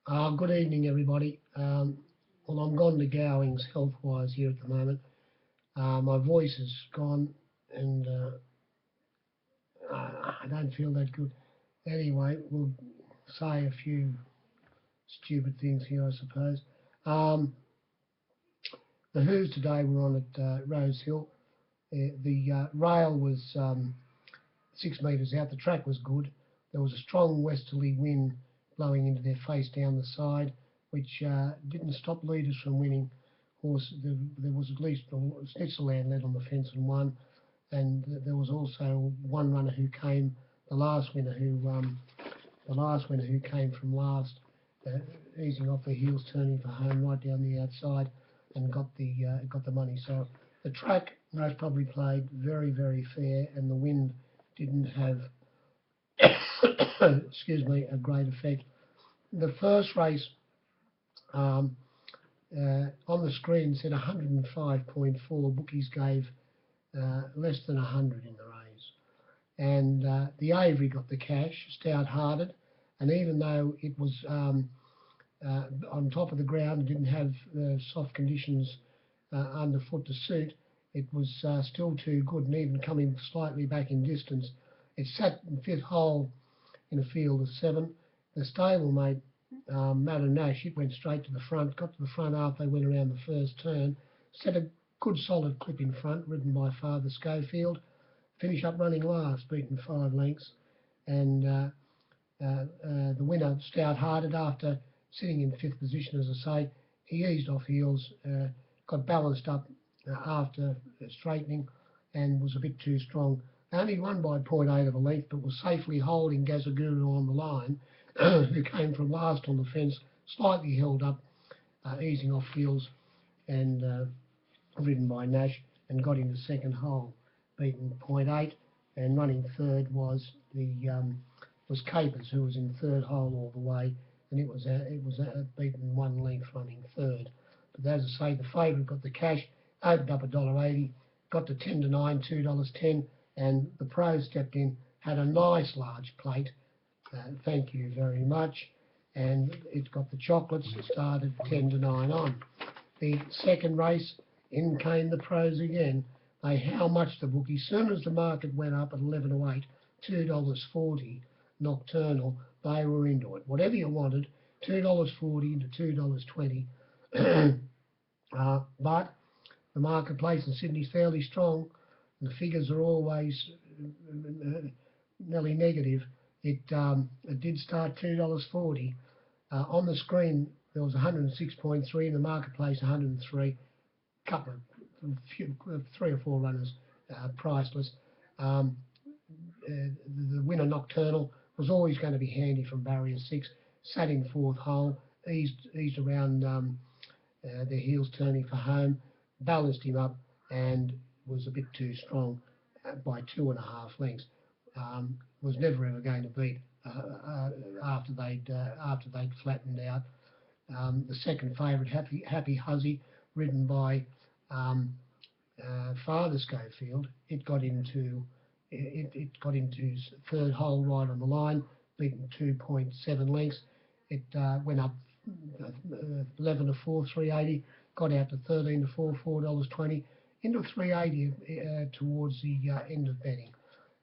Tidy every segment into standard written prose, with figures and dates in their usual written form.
Good evening, everybody. Well, I'm gone to Gowings health-wise here at the moment. My voice is gone, and I don't feel that good. Anyway, we'll say a few stupid things here, I suppose. Um, the Who's today were on at Rosehill. The rail was 6 metres out. The track was good. There was a strong westerly wind blowing into their face down the side, which didn't stop leaders from winning. There was at least Switzerland led on the fence and won, and there was also one runner who came, the last winner who came from last, easing off the heels, turning for home right down the outside, and got the money. So the track most probably played very fair, and the wind didn't have excuse me, a great effect. The first race on the screen said 105.4. Bookies gave less than 100 in the race. And the Avery got the cash, stout-hearted, and even though it was on top of the ground and didn't have soft conditions underfoot to suit, it was still too good, and even coming slightly back in distance. It sat in fifth hole in a field of 7. The stablemate, Madam Nash, it went straight to the front, got to the front after they went around the first turn, set a good solid clip in front, ridden by Father Schofield, finished up running last, beaten 5 lengths, and the winner, stout-hearted, after sitting in 5th position, as I say, he eased off heels, got balanced up after straightening, and was a bit too strong. Only won by 0.8 of a length, but was safely holding Gazaguru on the line, who came from last on the fence, slightly held up, easing off heels, and ridden by Nash, and got into second hole, beaten 0.8, and running third was Capers, who was in third hole all the way, and it was beaten 1 length running third. But as I say, the favourite got the cash, opened up $1.80, got to 10 to 9, $2.10, and the pros stepped in, had a nice large plate. Thank you very much. And it got the chocolates, started 10 to 9 on. The second race, in came the pros again. They how much the bookie, soon as the market went up at 11 to 8, $2.40 nocturnal, they were into it. Whatever you wanted, $2.40 into $2.20. But the marketplace in Sydney's fairly strong, and the figures are always nearly negative. It did start $2.40. On the screen, there was 106.3 in the marketplace, 103. Couple of 3 or 4 runners priceless. The winner nocturnal was always going to be handy from barrier 6. Sat in 4th hole, eased around their heels, turning for home, balanced him up, and was a bit too strong by 2.5 lengths. Was never ever going to beat after they'd flattened out. The second favourite, Happy Huzzy, ridden by Father Schofield, it got into third hole right on the line, beaten 2.7 lengths. It went up 11 to 4, 380, got out to 13 to 4, $4.20, into 380 towards the end of betting.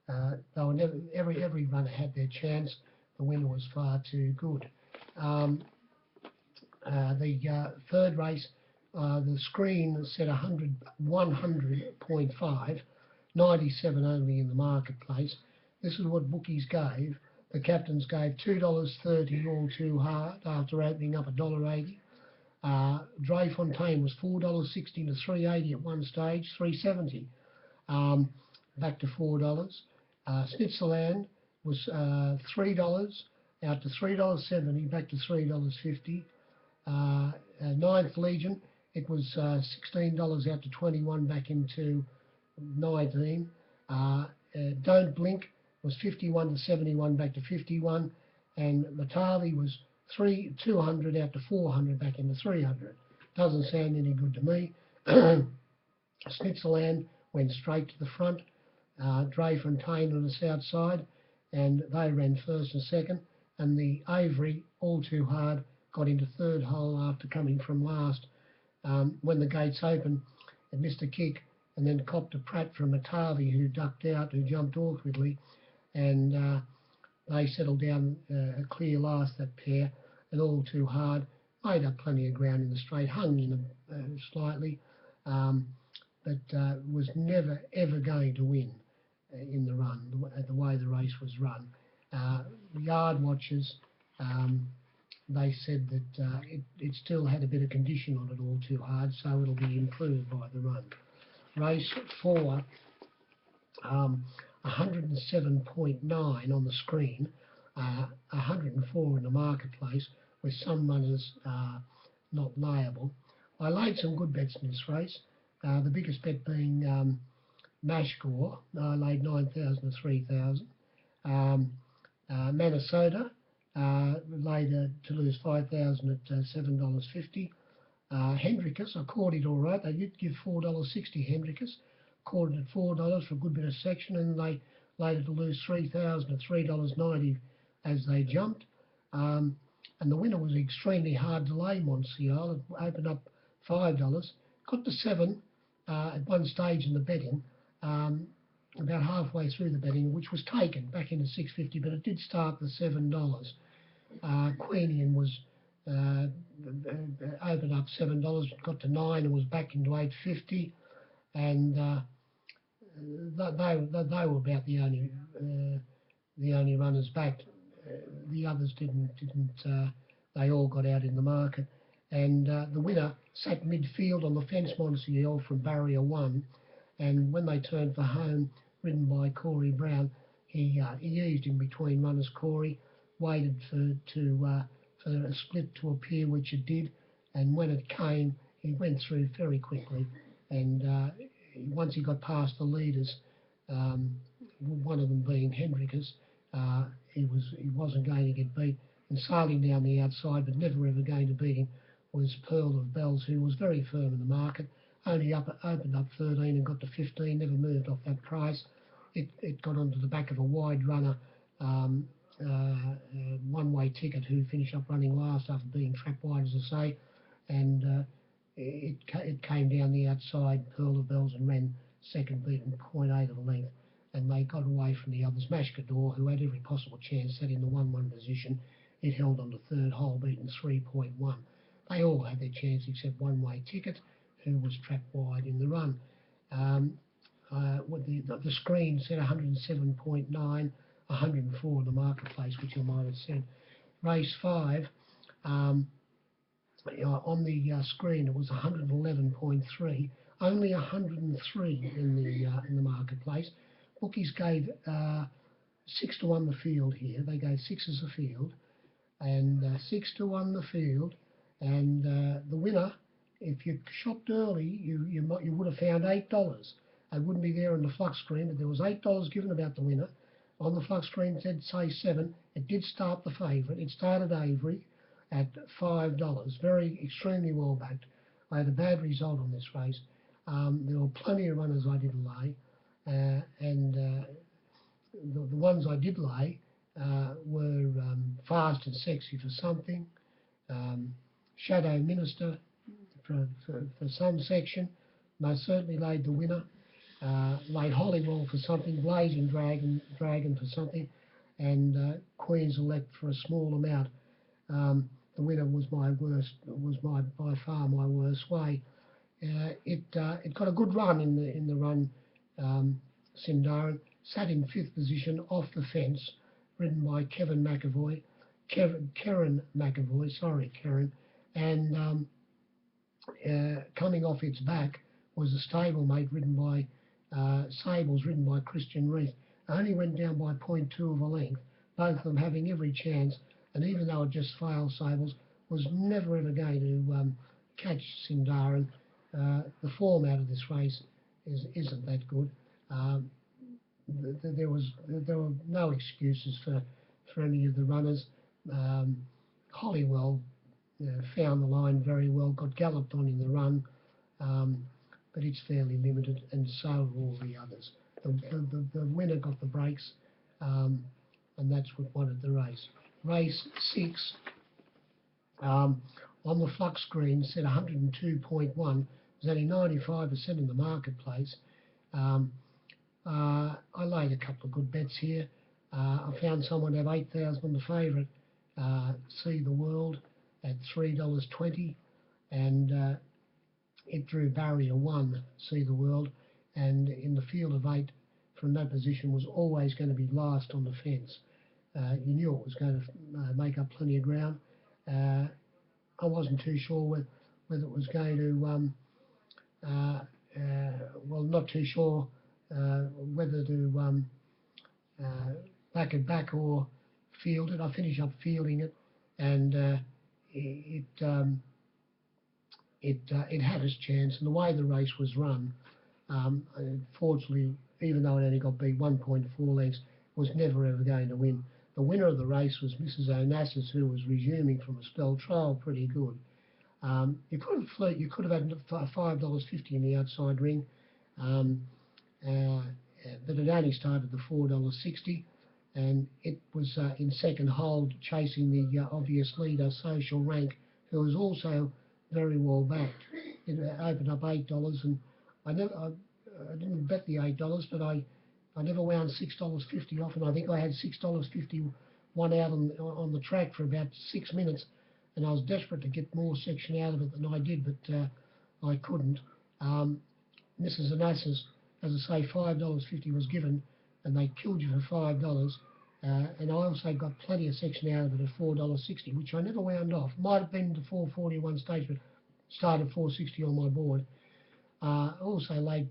They were never, every runner had their chance. The winner was far too good. The third race, the screen said 100.5, 97 only in the marketplace. This is what bookies gave. The captains gave $2.30 all too hard after opening up $1.80. Dre Fontaine was $4.60 to $3.80 at one stage, $3.70, back to $4. Switzerland was $3 out to $3.70, back to $3.50. Ninth Legion, it was $16 out to 21, back into 19. Don't Blink was 51 to 71, back to 51, and Matavi was 200 out to 400, back into 300. Doesn't sound any good to me. Switzerland went straight to the front. Dre Fontaine on the south side, and they ran first and second. And the Avery, all too hard, got into third hole after coming from last. When the gates opened, it missed a kick and then copped a prat from Atavi, who ducked out, who jumped awkwardly, and they settled down a clear last, that pair, and all too hard. Made up plenty of ground in the straight, hung in slightly, but was never ever going to win in the run, the way the race was run. Yard watchers, they said that it still had a bit of condition on it, all too hard, so it'll be improved by the run. Race 4, 107.9 on the screen, 104 in the marketplace, with some runners not layable. I laid some good bets in this race, the biggest bet being Mashgore. I laid 9,000 to 3,000. Minnesota, laid to lose 5,000 at $7.50. Hendricus, I caught it all right. They did give $4.60 Hendricus. Caught it at $4 for a good bit of section, and they laid it to lose 3,000 at $3.90 as they jumped. And the winner was extremely hard to lay, Monsieur. It opened up $5. Got to 7 at one stage in the betting, about halfway through the betting, which was taken back into $6.50, but it did start the $7. Queenian was opened up $7, got to 9 and was back into $8.50, and they were about the only runners back. The others didn't. They all got out in the market, and the winner sat midfield on the fence, Monsieur, from barrier 1, and when they turned for home, ridden by Corey Brown, he eased in between runners. Corey waited for a split to appear, which it did, and when it came, he went through very quickly, and once he got past the leaders, one of them being Hendricus, he wasn't going to get beat, and sailing down the outside, but never ever going to beat him, was Pearl of Bells, who was very firm in the market, only opened up 13 and got to 15, never moved off that price. It got onto the back of a wide runner, one-way ticket, who finished up running last after being trapped wide, as I say, and it came down the outside, Pearl of Bells, and ran second, beaten 0.8 of a length, and they got away from the others. Mashgore, who had every possible chance, sat in the 1-1 position. It held on the third hole, beaten 3.1. They all had their chance except one-way ticket, who was trapped wide in the run. With the screen said 107.9, 104 in the marketplace, which I might have said. Race 5, on the screen it was 111.3, only 103 in the marketplace. Bookies gave 6 to 1 the field here. They gave 6 as a field, and 6 to 1 the field, and the winner, if you shopped early, you would have found $8. It wouldn't be there on the flux screen, but there was $8 given about the winner. On the flux screen it said, say 7. It did start the favourite. It started Avery at $5. Extremely well backed. I had a bad result on this race. There were plenty of runners I didn't lay, and the ones I did lay were Fast and Sexy for something, Shadow Minister for some section, most certainly laid the winner, laid Hollywell for something, Blazing Dragon for something, and Queen's Elect for a small amount. The winner was by far my worst way. It got a good run in the run. Sindarin sat in 5th position off the fence, ridden by Karen McAvoy, and coming off its back was a stablemate ridden by Sables, ridden by Christian Reith. Only went down by 0.2 of a length, both of them having every chance, and even though it just failed, Sables was never ever going to catch Sindarin. The form out of this race isn't that good. There were no excuses for any of the runners. Hollywell found the line very well, got galloped on in the run, but it's fairly limited, and so are all the others. The winner got the breaks, and that's what won at the race. Race 6, Um, on the flux screen, it said 102.1. There's only 95% in the marketplace. Um, I laid a couple of good bets here. I found someone to have 8,000 on the favourite, See the World, at $3.20, and it drew barrier 1, See the World, and in the field of 8 from that position was always going to be last on the fence. You knew it was going to make up plenty of ground. I wasn't too sure whether it was going to, well, not too sure whether to back it back or field it. I finished up fielding it, and it it had its chance. And the way the race was run, fortunately, even though it only got beat 1.4 lengths, was never ever going to win. The winner of the race was Mrs. Onassis, who was resuming from a spell trial pretty good. You could have had $5.50 in the outside ring, um, but it only started the $4.60, and it was in second hold chasing the obvious leader, Social Rank, who was also very well backed. It opened up $8, and I didn't bet the $8, but I never wound $6.50 off, and I think I had $6.50 one out on the track for about 6 minutes, and I was desperate to get more section out of it than I did, but I couldn't. Mrs. Onassis, as I say, $5.50 was given, and they killed you for $5. And I also got plenty of section out of it at $4.60, which I never wound off. Might have been to 441 stage, but started 460 on my board. Also laid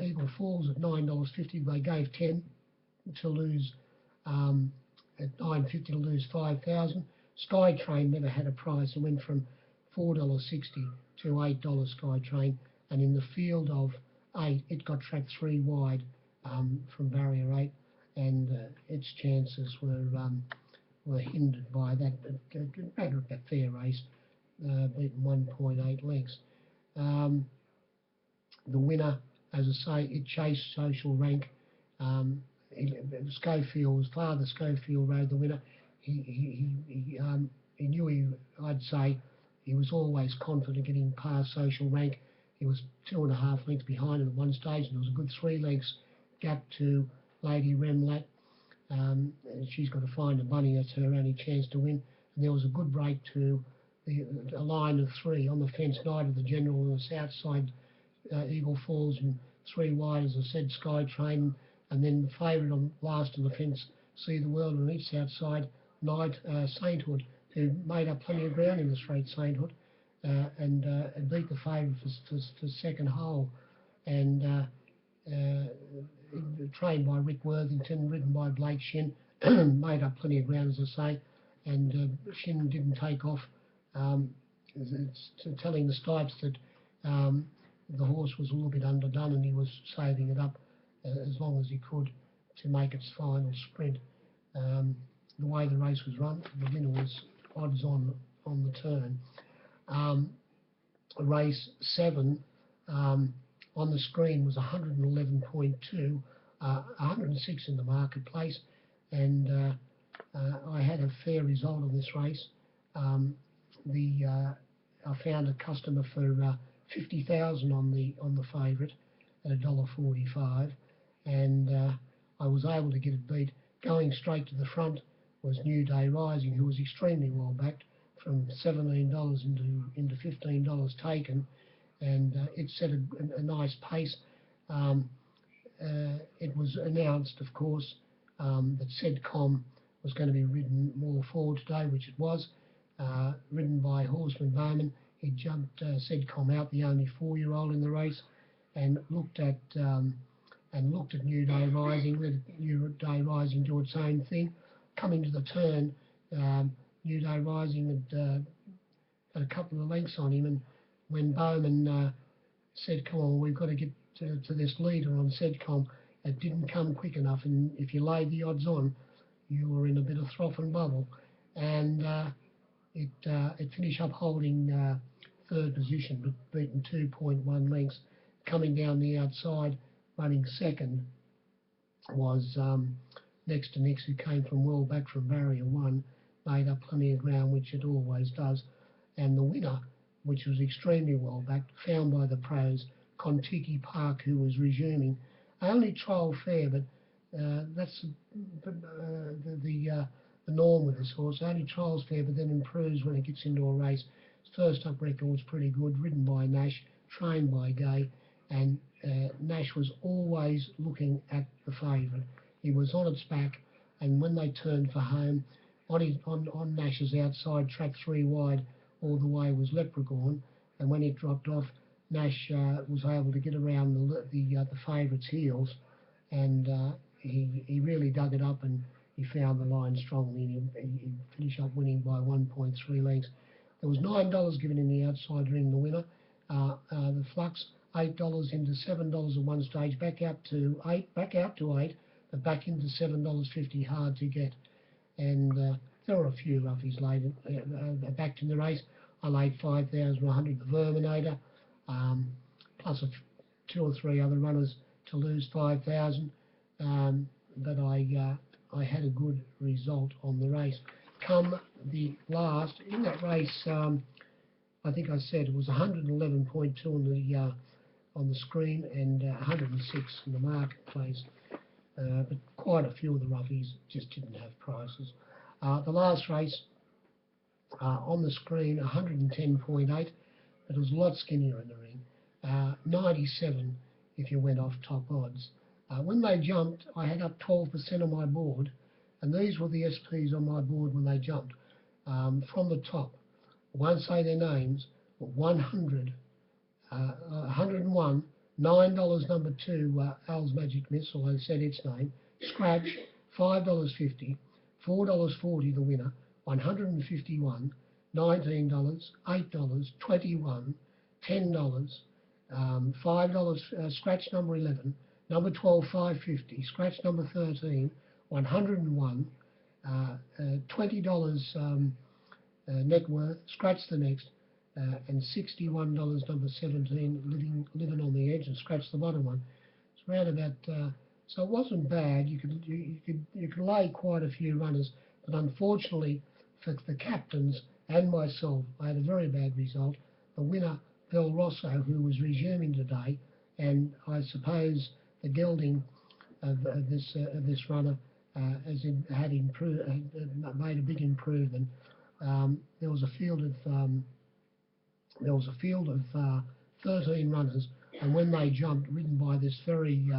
Eagle Falls at $9.50. They gave 10 to lose at $9.50 to lose 5,000. Skytrain never had a price. It went from $4.60 to $8 Skytrain, and in the field of 8, it got tracked 3 wide from barrier 8, and its chances were hindered by that. A fair race, beaten 1.8 lengths. The winner, as I say, it chased Social Rank. Schofield, Father Schofield rode the winner. He knew I'd say he was always confident getting past Social Rank. He was 2.5 lengths behind him at one stage, and there was a good 3 lengths gap to Lady Remlat. And she's got to find a bunny. That's her only chance to win. And there was a good break to a line of 3 on the fence, Knight of the General on the south side, Eagle Falls, and 3 wide, as I said, Skytrain, and then the favourite on last on the fence, See the World, on each outside, Knight, Sainthood, who made up plenty of ground in the straight, Sainthood, and beat the favourite for second hole, and trained by Rick Worthington, ridden by Blake Shin, made up plenty of ground, as I say, and Shin didn't take off. It's telling the Stipes that the horse was a little bit underdone, and he was saving it up as long as he could to make its final sprint. The way the race was run, the winner was odds on the turn. Race 7 on the screen was 111.2, 106 in the marketplace, and I had a fair result on this race. I found a customer for 50,000 on the favourite at $1.45, and I was able to get it beat. Going straight to the front was New Day Rising, who was extremely well backed, from $17 into $15 taken, and it set a nice pace. It was announced, of course, that Sedcom was going to be ridden more forward today, which it was, ridden by Horseman Bowman. He jumped Sedcom out, the only 4-year-old in the race, and looked at New Day Rising. Let New Day Rising do its own thing. Coming to the turn, New Day Rising had a couple of lengths on him, and when Bowman said, "Come on, we've got to get to this leader on Sedcom," it didn't come quick enough, and if you laid the odds on, you were in a bit of froth and bubble, and it finished up holding 3rd position, but beaten 2.1 lengths. Coming down the outside, running 2nd, was Next to Nix, who came from well back from barrier 1, made up plenty of ground, which it always does. And the winner, which was extremely well backed, found by the pros, Kontiki Park, who was resuming. Only trial fair, but that's the norm with this horse. Only trials fair, but then improves when it gets into a race. His first up record's pretty good, ridden by Nash, trained by Gay, and Nash was always looking at the favourite. He was on its back, and when they turned for home, on Nash's outside, track 3 wide all the way was Leprechaun, and when it dropped off, Nash was able to get around the favourite's heels, and he really dug it up, and he found the line strongly, and he finished up winning by 1.3 lengths. There was $9 given in the outsider in the winner. The Flux, $8 into $7 at one stage, back out to eight, but back into $7.50, hard to get. And there were a few roughies laid backed in the race. I laid 5,100 the Verminator, plus 2 or 3 other runners to lose 5,000. But I had a good result on the race. Come the last in that race, I think I said it was 111.2 on the screen and 106 in the marketplace. But quite a few of the roughies just didn't have prices. The last race on the screen, 110.8, but it was a lot skinnier in the ring. 97 if you went off top odds. When they jumped, I had up 12% on my board, and these were the SPs on my board when they jumped. From the top, I won't say their names, but 100, 101, $9 number 2, Al's Magic Missile, I said its name, Scratch, $5.50, $4.40 the winner, 151, $19, $8, 21, $10, $5, scratch number 11, number 12, $5.50, scratch number 13, 101, $20 net worth, scratch the next, and $61 number 17, living on the edge, and scratch the bottom one. It's around about, so it wasn't bad. You could lay quite a few runners, but unfortunately for the captains and myself, I had a very bad result. The winner, Bel Rosso, who was resuming today, and I suppose the gelding of this runner had improved, made a big improvement. There was a field of 13 runners, and when they jumped, ridden by this very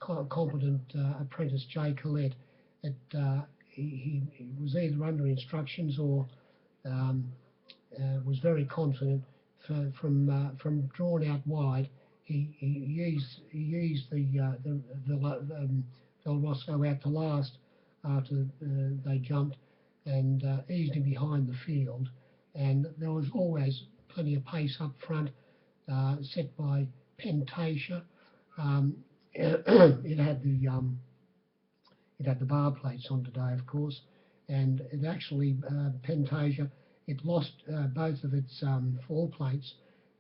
competent apprentice, Jay Collette, he was either under instructions or was very confident from drawn out wide. He eased the Bel Rosso out to last after they jumped, and eased him behind the field. And there was always plenty of pace up front, set by Pentasia. It had the bar plates on today, of course, and it actually Pentasia, it lost both of its 4 plates,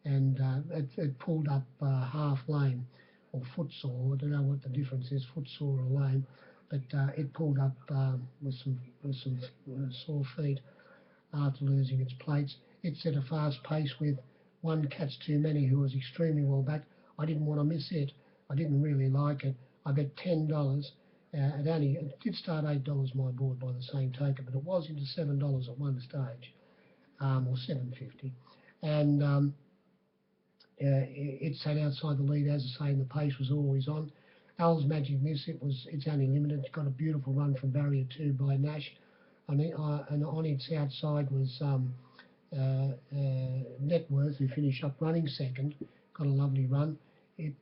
and it pulled up half lame or footsore. I don't know what the difference is, footsore or lame, but it pulled up with some sore feet after losing its plates. It set a fast pace with one Catch Too Many, who was extremely well backed. I didn't want to miss it. I didn't really like it. I bet $10. It did start $8 my board by the same token, but it was into $7 at one stage, or $7.50, and it sat outside the lead, as I say, and the pace was always on. Al's Magic Miss, it's only limited. It's got a beautiful run from barrier 2 by Nash, and on its outside was Networth, who finished up running second, got a lovely run. It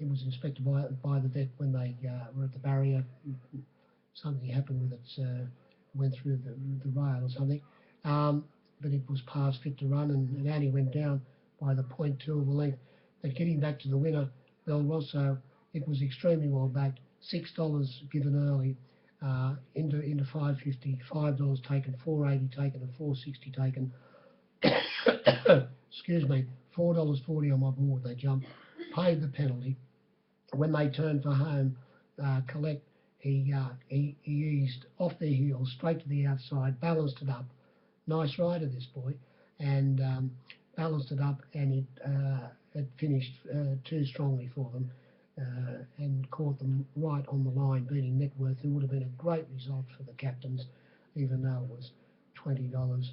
was inspected by the vet when they were at the barrier. Something happened with it, went through the rail or something. But it was past fit to run, and it only went down by the 0.2 of a length. But getting back to the winner, Bel Rosso, it was extremely well backed. $6 given early, into $5.50, $5 taken, $4.80 taken, and $4.60 taken. Excuse me, $4.40 on my board. They jumped, paid the penalty. When they turned for home, Collette, he eased off their heels straight to the outside, balanced it up. Nice rider, this boy, and balanced it up, and it finished too strongly for them, and caught them right on the line, beating Networth, who would have been a great result for the captains, even though it was $20.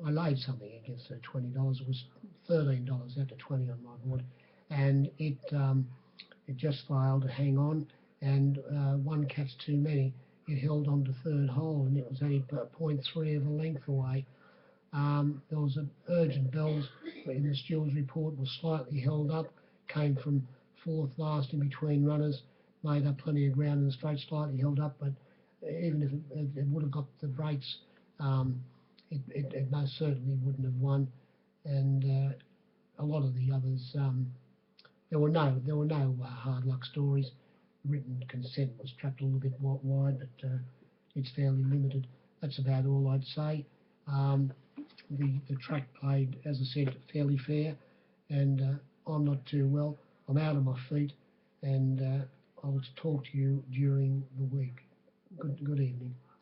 I laid something against her $20. It was $13 out to 20 on my board, and it just failed to hang on, and one cat's too many. It held on to third hole, and it was only 0.3 of a length away. There was an urgent bells in the steward's report, was slightly held up, came from fourth last in between runners, made up plenty of ground in the straight, slightly held up, but even if it would have got the breaks, it most certainly wouldn't have won. And a lot of the others, there were no hard luck stories. Written consent was trapped a little bit wide, but it's fairly limited. That's about all I'd say. The track played, as I said, fairly fair, and I'm not too well. I'm out of my feet, and I'll talk to you during the week. Good evening.